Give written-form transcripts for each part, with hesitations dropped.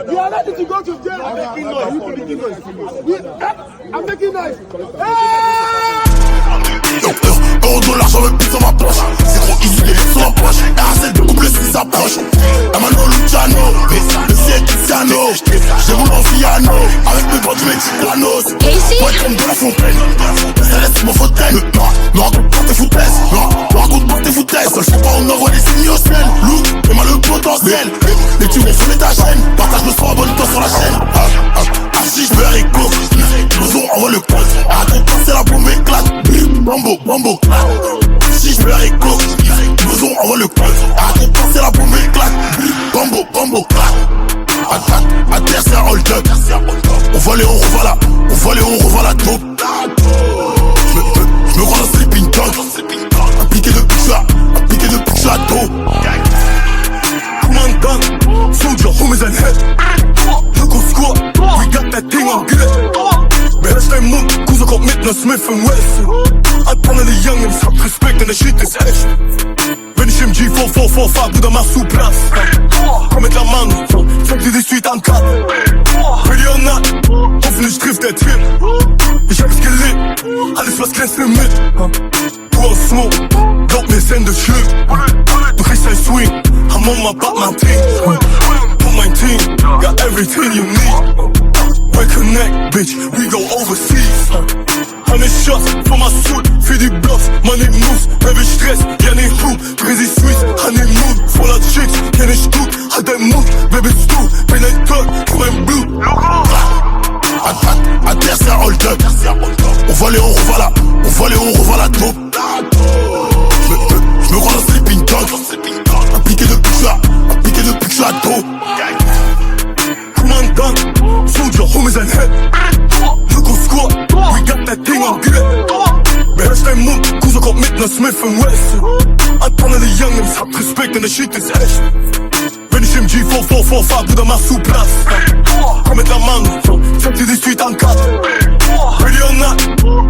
We are ready to go to jail. I'm making noise. I'm making noise. Euro dollar, j'en veux plus dans ma poche. C'est trop easy, les lettres sur ma poche. RAC de couple si ça approche. La mano Luciano, le ciel Cristiano. J'ai voulu en Fiano, avec mes potes mexicanos. Moi comme de la fontaine, ça laisse mon fauteuil. Ne raconte pas tes foutaises, ne raconte pas tes foutaises. Seul faut pas, on envoie les signes au ciel. Look, et mal le potentiel. Les tubes vont fumer ta chaîne. Partage le son, abonne-toi sur la chaîne. Si je veux Rico, nous envoie le code. Arrête de passer, la bombe éclate. Bambo, bambo. Si je veux Rico, nous envoie le code. Arrête de passer, la bombe éclate. Bambo, bambo. À terre c'est un hold up. On voit les on revoit là. On voit les on revoit la taupe. Je me crois dans Sleeping Dog. Appliqué depuis que je suis à dos. Commandant, soldier, homies and head. Look on squad, we got that thing on good. Best time move, cause I got Midna Smith and Wesson. I panel the young and some respect and the shit is echt. Wenn ich im G4445 fahr, Bruder, mach du Platz. Komm mit der Mann, zeig dir die Street an Cut. Ready or not, hoffentlich trifft der Tipp. Ich hab's gelebt, alles was glänzt im mit. Pure Smoke, glaub mir, es endet schlimm. Du kriegst ein Swing, I'm on my Batman team. Put my team, got everything you need. We connect, bitch, we go overseas. 100 shots for my suit, für die Blocks, money moves, baby Stress, ja ne Hu, Presi Suisse, Honeymoon, voller Chicks, kenn ich gut, halt dein Mut, wer bist du, bin ein Tag, für mein Blut. À terre c'est un hold up. On voit les on revoit là. On voit les on revoit la taupe. Je me crois dans Sleeping Dog. Appliqué depuis que je suis à dos. Commandant, soldier, homies and head. Look on squad, we got that thing on good. Best time move, cause I got Midna Smith and Wesson. I panel the young and hab Respekt and the shit is echt. Wenn ich im G4445, Bruder, mach du Platz. Komm mit der Mann, zeig dir die Street an Cut. Ready or not,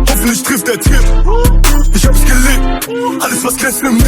hoffentlich trifft der Tipp. Ich hab's gelebt, alles was glänzt im mit.